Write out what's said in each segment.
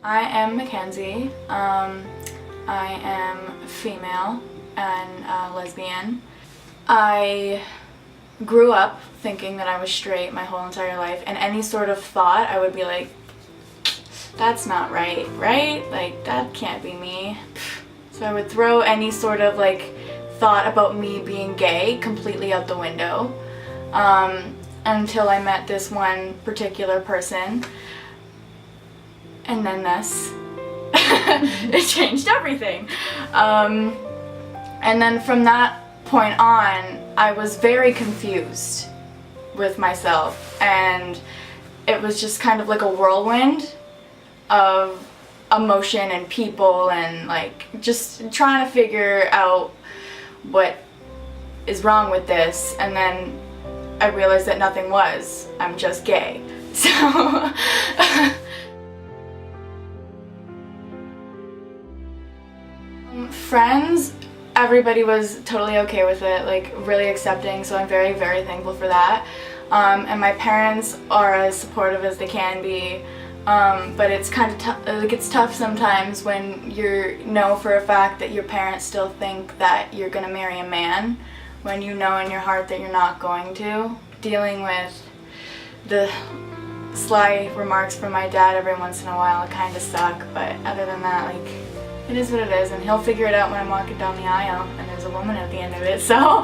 I am Mackenzie. I am female and lesbian. I grew up thinking that I was straight my whole entire life, and any sort of thought I would be like, that's not right, right? Like, that can't be me. So I would throw any sort of like thought about me being gay completely out the window until I met this one particular person, and then this. It changed everything. And then from that point on, I was very confused with myself, and it was just kind of like a whirlwind of emotion and people, and like just trying to figure out what is wrong with this. And then I realized that nothing was. I'm just gay. So friends, everybody was totally okay with it, like really accepting, so I'm very, very thankful for that. And my parents are as supportive as they can be, but it's kind of like it's tough sometimes when you know for a fact that your parents still think that you're gonna marry a man when you know in your heart that you're not going to. Dealing with the sly remarks from my dad every once in a while kind of suck, but other than that, like, it is what it is, and he'll figure it out when I'm walking down the aisle and there's a woman at the end of it, so.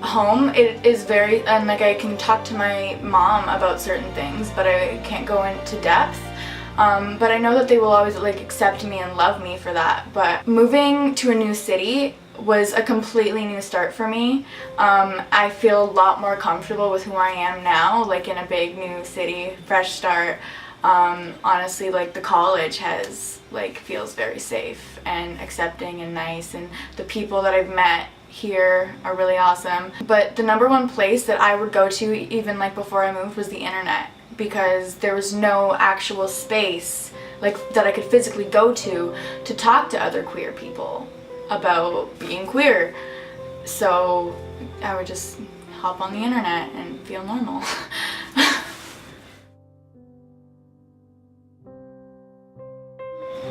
Home, it is very, and like I can talk to my mom about certain things, but I can't go into depth. But I know that they will always like accept me and love me for that. But moving to a new city was a completely new start for me. I feel a lot more comfortable with who I am now, like in a big new city, fresh start. Honestly, like the college feels very safe and accepting and nice, and the people that I've met here are really awesome. But the number one place that I would go to, even like before I moved, was the internet, because there was no actual space like that I could physically go to talk to other queer people about being queer. So I would just hop on the internet and feel normal.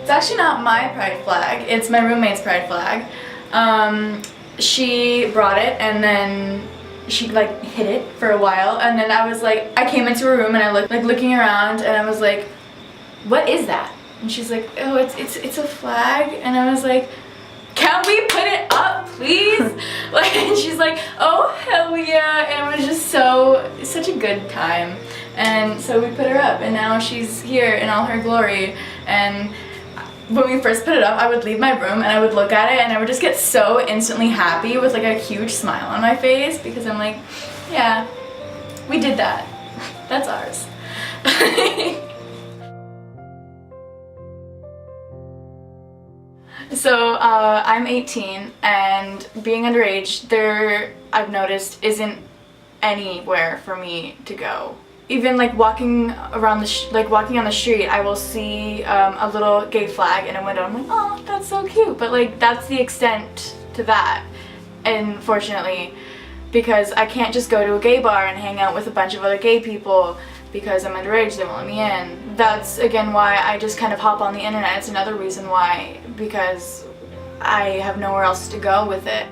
It's actually not my pride flag, it's my roommate's pride flag. She brought it, and then she like hid it for a while, and then I came into her room and I looked, like looking around, and I was like, what is that? And she's like, oh, it's a flag. And I was like, can we put it up, please? Like, and she's like, oh, hell yeah. And it was just such a good time. And so we put her up, and now she's here in all her glory. And when we first put it up, I would leave my room and I would look at it, and I would just get so instantly happy with like a huge smile on my face, because I'm like, yeah, we did that. That's ours. So I'm 18, and being underage, I've noticed, isn't anywhere for me to go. Even like walking around walking on the street, I will see a little gay flag in a window. I'm like, oh, that's so cute. But like, that's the extent to that. And fortunately, because I can't just go to a gay bar and hang out with a bunch of other gay people because I'm underage, they won't let me in. That's again why I just kind of hop on the internet. It's another reason why, because I have nowhere else to go with it.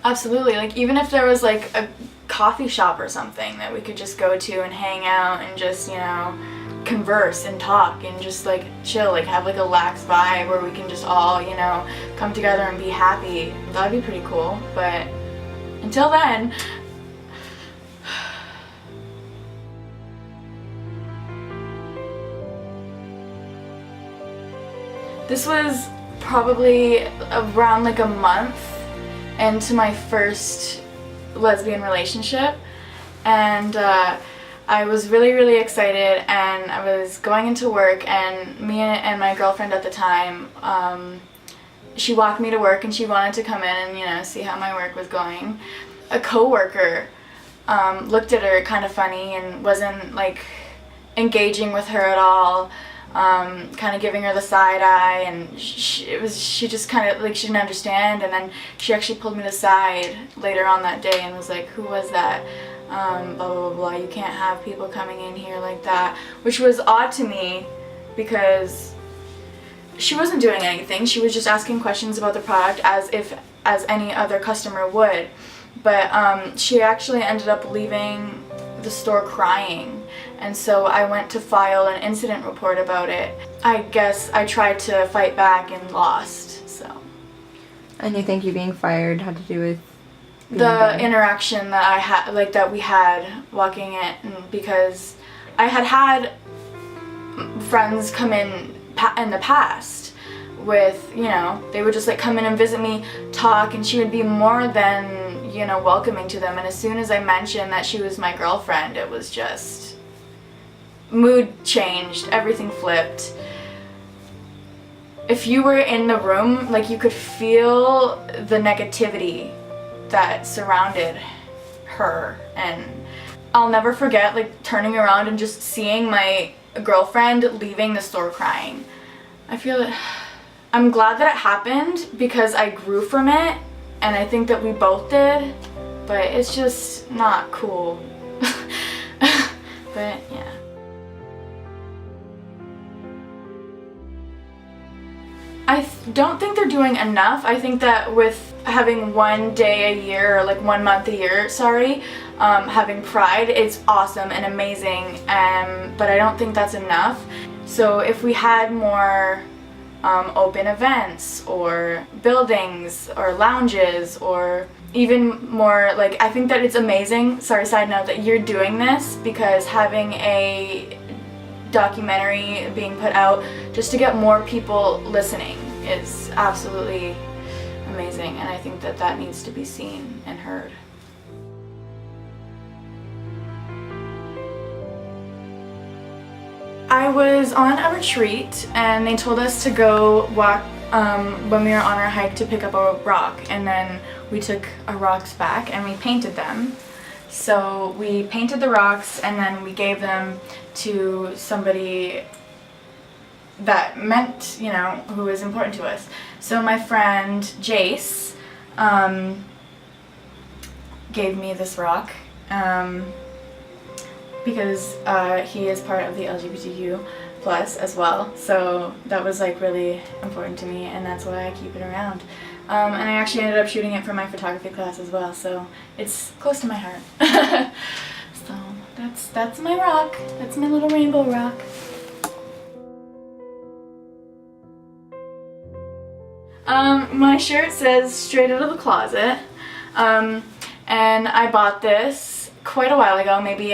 Absolutely, like even if there was like a coffee shop or something that we could just go to and hang out and just, you know, converse and talk and just like chill, like have like a lax vibe where we can just all, you know, come together and be happy, that'd be pretty cool. But until then, this was probably around like a month into my first lesbian relationship, and I was really, really excited, and I was going into work, and me and my girlfriend at the time, she walked me to work and she wanted to come in and, you know, see how my work was going. A coworker looked at her kind of funny and wasn't like engaging with her at all. kind of giving her the side eye, and she just kind of like, she didn't understand. And then she actually pulled me to the side later on that day and was like, who was that? Blah blah blah blah, you can't have people coming in here like that, which was odd to me because she wasn't doing anything. She was just asking questions about the product as any other customer would. But she actually ended up leaving the store crying, and so I went to file an incident report about it. I guess I tried to fight back and lost. So. And you think you being fired had to do with the interaction that I had, like that we had walking in, because I had friends come in the past with, you know, they would just like come in and visit me, talk, and she would be more than, you know, welcoming to them. And as soon as I mentioned that she was my girlfriend, it was just, mood changed, everything flipped. If you were in the room, like, you could feel the negativity that surrounded her. And I'll never forget, like, turning around and just seeing my girlfriend leaving the store crying. I feel it. I'm glad that it happened because I grew from it, and I think that we both did, but it's just not cool. But yeah. I don't think they're doing enough. I think that with having 1 day a year, or like 1 month a year, sorry, having Pride, it's awesome and amazing, but I don't think that's enough. So if we had more open events or buildings or lounges, or even more, like, I think that it's amazing, sorry, side note, that you're doing this, because having a documentary being put out just to get more people listening is absolutely amazing, and I think that that needs to be seen and heard. I was on a retreat and they told us to go walk when we were on our hike to pick up a rock, and then we took our rocks back and we painted them. So we painted the rocks and then we gave them to somebody that meant, you know, who was important to us. So my friend Jace gave me this rock because he is part of the LGBTQ plus as well. So that was like really important to me, and that's why I keep it around. And I actually ended up shooting it for my photography class as well, so it's close to my heart. So that's my rock. That's my little rainbow rock. My shirt says straight out of the closet, and I bought this quite a while ago, maybe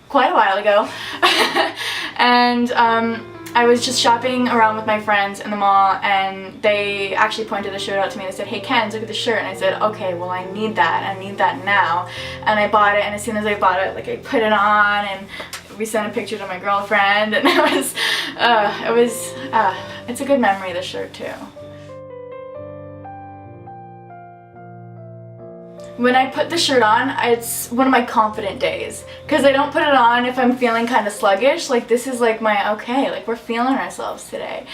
quite a while ago. And I was just shopping around with my friends in the mall, and they actually pointed the shirt out to me. They said, "Hey Ken, look at the shirt," and I said, "Okay, well, I need that now." And I bought it, and as soon as I bought it, like, I put it on, and we sent a picture to my girlfriend, and it's a good memory, the shirt too. When I put the shirt on, it's one of my confident days, because I don't put it on if I'm feeling kind of sluggish. Like, this is like my, okay, like, we're feeling ourselves today.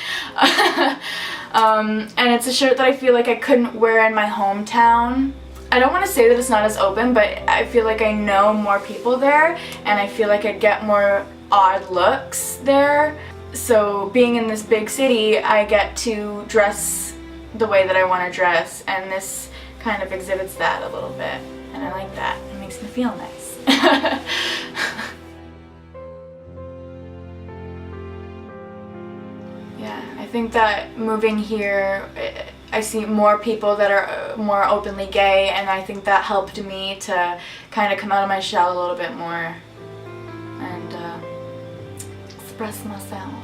And it's a shirt that I feel like I couldn't wear in my hometown. I don't want to say that it's not as open, but I feel like I know more people there, and I feel like I'd get more odd looks there. So being in this big city, I get to dress the way that I want to dress, and this kind of exhibits that a little bit, and I like that. It makes me feel nice. Yeah, I think that moving here, I see more people that are more openly gay, and I think that helped me to kind of come out of my shell a little bit more and express myself.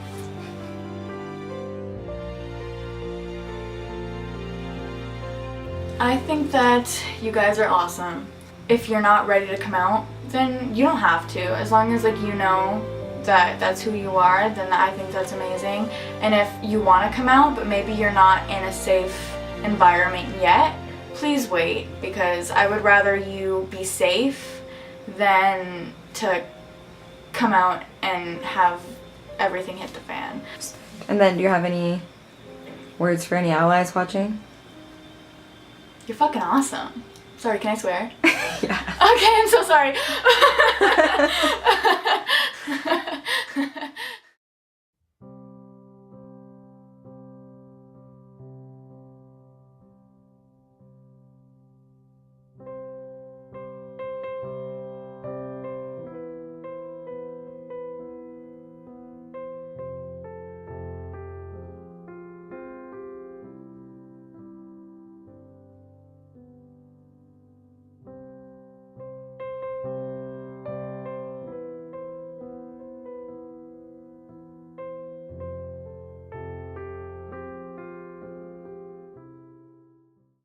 I think that you guys are awesome. If you're not ready to come out, then you don't have to. As long as, like, you know that that's who you are, then I think that's amazing. And if you want to come out, but maybe you're not in a safe environment yet, please wait, because I would rather you be safe than to come out and have everything hit the fan. And then do you have any words for any allies watching? You're fucking awesome. Sorry, can I swear? Yeah. Okay, I'm so sorry.